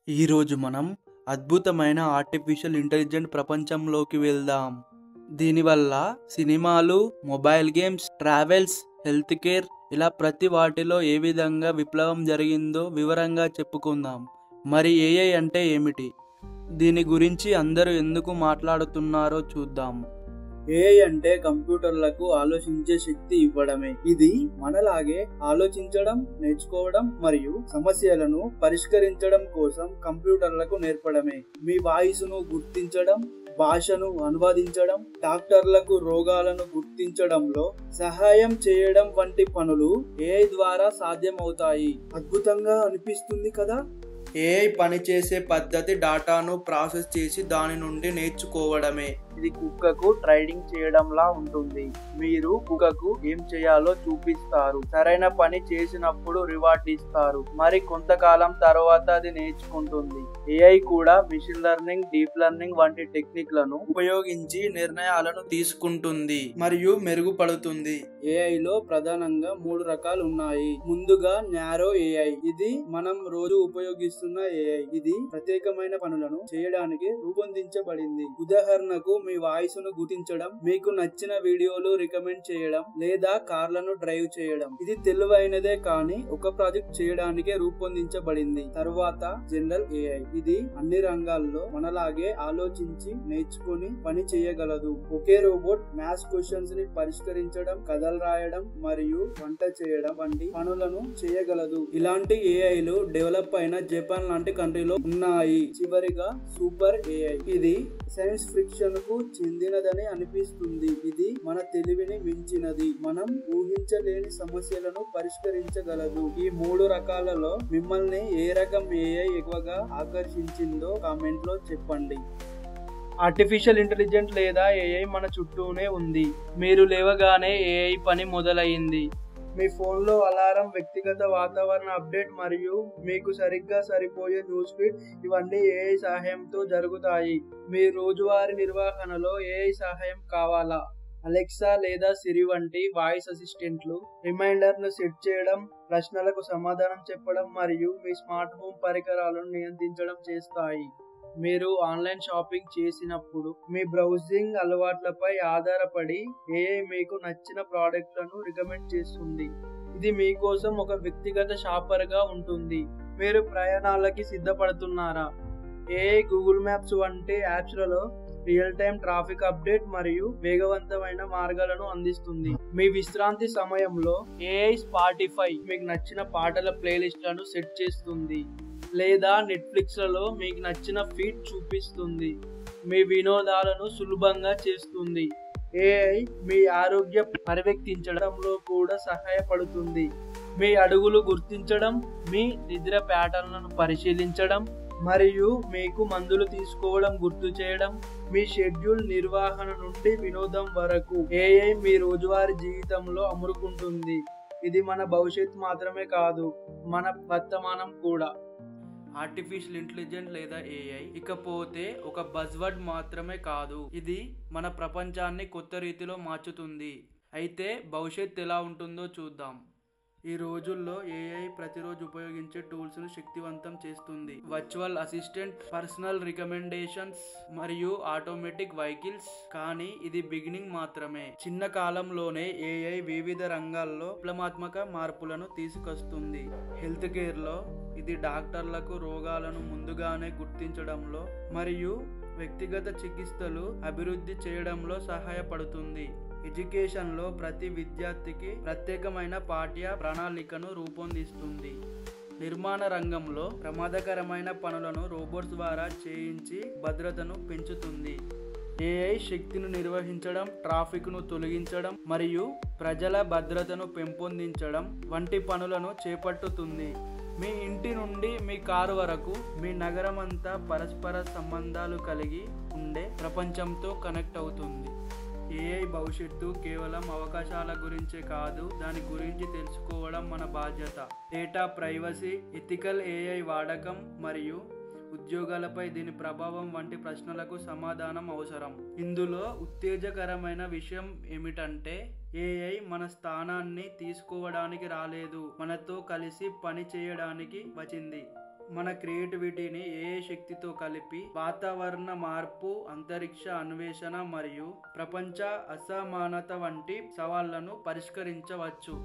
ఈరోజు మనం అద్భుతమైన ఆర్టిఫిషియల్ ఇంటెలిజెంట్ ప్రపంచంలోకి వెళ్దాం. దీనివల్ల సినిమాలు, mobile games, travels, health care ఇలా ప్రతి వాటిలో ఏ విధంగా విప్లవం జరిగిందో వివరంగా చెప్పుకుందాం. మరి ఏఐ అంటే ఏమిటి? దీని గురించి అందరూ ఎందుకు మాట్లాడుతున్నారో చూద్దాం. ఏఐ అంటే కంప్యూటర్లకు ఆలోచించే శక్తి ఇవ్వడమే. ఇది మనలాగే ఆలోచించడం, నేర్చుకోవడం మరియు సమస్యలను పరిష్కరించడం కోసం కంప్యూటర్లకు నేర్పడమే. మీ వాయిస్ను గుర్తించడం, భాషను అనువదించడం, డాక్టర్లకు రోగాలను గుర్తించడంలో సహాయం చేయడం వంటి పనులు ఏఐ ద్వారా సాధ్యమవుతాయి. అద్భుతంగా అనిపిస్తుంది కదా? ఏఐ పనిచేసే పద్ధతి డాటాను ప్రాసెస్ చేసి దాని నుండి నేర్చుకోవడమే. ఇది కుక్కకు ట్రైనింగ్ చేయడంలా ఉంటుంది. మీరు కుక్కకు ఏం చేయాలో చూపిస్తారు, సరైన పని చేసినప్పుడు రివార్డ్ ఇస్తారు, మరి కొంతకాలం తర్వాత అది నేర్చుకుంటుంది. ఏఐ కూడా మిషన్ లెర్నింగ్, డీప్ లెర్నింగ్ వంటి టెక్నిక్లను ఉపయోగించి నిర్ణయాలను తీసుకుంటుంది మరియు మెరుగుపడుతుంది. ఏఐలో ప్రధానంగా 3 రకాలు ఉన్నాయి. ముందుగా న్యారో ఏఐ. ఇది మనం రోజు ఉపయోగిస్తున్న ఏఐ. ఇది ప్రత్యేకమైన పనులను చేయడానికి రూపొందించబడింది. ఉదాహరణకు మీ వాయిస్ ను గుర్తించడం, మీకు నచ్చిన వీడియోలు రికమెండ్ చేయడం లేదా కార్లను డ్రైవ్ చేయడం. ఇది తెలివైనదే కానీ ఒక ప్రాజెక్ట్ చేయడానికే రూపొందించబడింది. తరువాత జనరల్ ఏఐ. ఇది అన్ని రంగాల్లో మనలాగే ఆలోచించి నేర్చుకుని పని చేయగలదు. ఒకే రోబోట్ మ్యాథ్స్ క్వశ్చన్స్ ని పరిష్కరించడం, కథలు రాయడం మరియు వంట చేయడం వంటి పనులను చేయగలదు. ఇలాంటి ఏఐలు డెవలప్ అయిన జపాన్ లాంటి కంట్రీలో ఉన్నాయి. చివరిగా సూపర్ ఏఐ. ఇది సైన్స్ ఫిక్షన్ కు చెందినదని అనిపిస్తుంది. ఇది మన తెలివిని మించినది. మనం ఊహించలేని సమస్యలను పరిష్కరించగలదు. ఈ 3 రకాలలో మిమ్మల్ని ఏ రకం ఏఐ ఎక్కువగా ఆకర్షించిందో కామెంట్ లో చెప్పండి. ఆర్టిఫిషియల్ ఇంటెలిజెంట్ లేదా ఏఐ మన చుట్టూనే ఉంది. మీరు లేవగానే ఏఐ పని మొదలైంది. మీ ఫోన్లో అలారం, వ్యక్తిగత వాతావరణ అప్డేట్ మరియు మీకు సరిగ్గా సరిపోయే న్యూస్ ఫీడ్ ఇవన్నీ ఏఐ సహాయంతో జరుగుతాయి. మీ రోజువారీ నిర్వహణలో ఏఐ సహాయం కావాలా? అలెక్సా లేదా సిరి వంటి వాయిస్ అసిస్టెంట్లు రిమైండర్ను సెట్ చేయడం, ప్రశ్నలకు సమాధానం చెప్పడం మరియు మీ స్మార్ట్ హోమ్ పరికరాలను నియంత్రించడం చేస్తాయి. మీరు ఆన్లైన్ షాపింగ్ చేసినప్పుడు మీ బ్రౌజింగ్ అలవాట్లపై ఆధారపడి ఏఐ మీకు నచ్చిన ప్రోడక్ట్లను రికమెండ్ చేస్తుంది. ఇది మీకోసం ఒక వ్యక్తిగత షాపర్గా ఉంటుంది. మీరు ప్రయాణాలకి సిద్ధపడుతున్నారా? ఏఐ గూగుల్ మ్యాప్స్ వంటి యాప్స్లలో రియల్ టైమ్ ట్రాఫిక్ అప్డేట్ మరియు వేగవంతమైన మార్గాలను అందిస్తుంది. మీ విశ్రాంతి సమయంలో ఏఐ స్పాటిఫై మీకు నచ్చిన పాటల ప్లేలిస్ట్లను సెట్ చేస్తుంది లేదా నెట్ఫ్లిక్స్ లలో మీకు నచ్చిన ఫీడ్ చూపిస్తుంది. మీ వినోదాలను సులభంగా చేస్తుంది. ఏఐ మీ ఆరోగ్య పర్యవేక్షించడంలో కూడా సహాయపడుతుంది. మీ అడుగులు గుర్తించడం, మీ నిద్ర ప్యాటర్న్లను పరిశీలించడం మరియు మీకు మందులు తీసుకోవడం గుర్తు చేయడం, మీ షెడ్యూల్ నిర్వహణ నుండి వినోదం వరకు ఏఐ మీ రోజువారీ జీవితంలో అమరుకుంటుంది. ఇది మన భవిష్యత్తు మాత్రమే కాదు, మన వర్తమానం కూడా. ఆర్టిఫిషియల్ ఇంటెలిజెంట్ లేదా ఏఐ ఇకపోతే ఒక బజ్వర్డ్ మాత్రమే కాదు, ఇది మన ప్రపంచాన్ని కొత్త రీతిలో మార్చుతుంది. అయితే భవిష్యత్తు ఎలా ఉంటుందో చూద్దాం. ఈ రోజుల్లో ఏఐ ప్రతిరోజు ఉపయోగించే టూల్స్ ను శక్తివంతం చేస్తుంది. వర్చువల్ అసిస్టెంట్, పర్సనల్ రికమెండేషన్స్ మరియు ఆటోమేటిక్ వెహికల్స్. కానీ ఇది బిగినింగ్ మాత్రమే. చిన్న కాలంలోనే ఏఐ వివిధ రంగాల్లో విప్లవాత్మక మార్పులను తీసుకొస్తుంది. హెల్త్ కేర్ లో ఇది డాక్టర్లకు రోగాలను ముందుగానే గుర్తించడంలో మరియు వ్యక్తిగత చికిత్సలు అభివృద్ధి చేయడంలో సహాయపడుతుంది. ఎడ్యుకేషన్లో ప్రతి విద్యార్థికి ప్రత్యేకమైన పాఠ్య ప్రణాళికను రూపొందిస్తుంది. నిర్మాణ రంగంలో ప్రమాదకరమైన పనులను రోబోట్స్ ద్వారా చేయించి భద్రతను పెంచుతుంది. ఏఐ శక్తిని నిర్వహించడం, ట్రాఫిక్ను తొలగించడం మరియు ప్రజల భద్రతను పెంపొందించడం వంటి పనులను చేపట్టుతుంది. మీ ఇంటి నుండి మీ కారు వరకు మీ నగరం అంతా పరస్పర సంబంధాలు కలిగి ఉండే ప్రపంచంతో కనెక్ట్ అవుతుంది. ఏఐ భవిష్యత్తు కేవలం అవకాశాల గురించే కాదు, దాని గురించి తెలుసుకోవడం మన బాధ్యత. డేటా ప్రైవసీ, ఎథికల్ ఏఐ వాడకం మరియు ఉద్యోగాలపై దీని ప్రభావం వంటి ప్రశ్నలకు సమాధానం అవసరం. ఇందులో ఉత్తేజకరమైన విషయం ఏమిటంటే ఏఐ మన స్థానాన్ని తీసుకోవడానికి రాలేదు, మనతో కలిసి పని చేయడానికి వచ్చింది. మన క్రియేటివిటీని ఏఐ శక్తితో కలిపి వాతావరణ మార్పు, అంతరిక్ష అన్వేషణ మరియు ప్రపంచ అసమానత వంటి సవాళ్లను పరిష్కరించవచ్చు.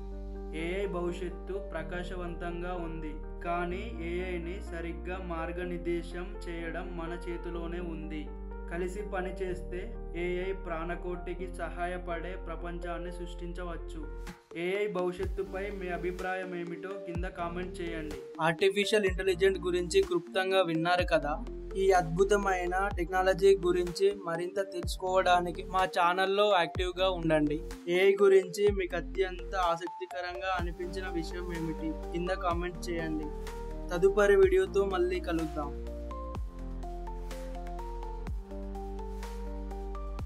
ఏఐ భవిష్యత్తు ప్రకాశవంతంగా ఉంది, కానీ ఏఐని సరిగ్గా మార్గనిర్దేశం చేయడం మన చేతిలోనే ఉంది. కలిసి పనిచేస్తే ఏఐ ప్రాణకోటికి సహాయపడే ప్రపంచాన్ని సృష్టించవచ్చు. ఏఐ భవిష్యత్తుపై మీ అభిప్రాయం ఏమిటో కింద కామెంట్ చేయండి. ఆర్టిఫిషియల్ ఇంటెలిజెన్స్ గురించి క్లుప్తంగా విన్నారు కదా. ఈ అద్భుతమైన టెక్నాలజీ గురించి మరింత తెలుసుకోవడానికి మా ఛానల్లో యాక్టివ్గా ఉండండి. ఏఐ గురించి మీకు అత్యంత ఆసక్తికరంగా అనిపించిన విషయం ఏమిటి కింద కామెంట్ చేయండి. తదుపరి వీడియోతో మళ్ళీ కలుద్దాం.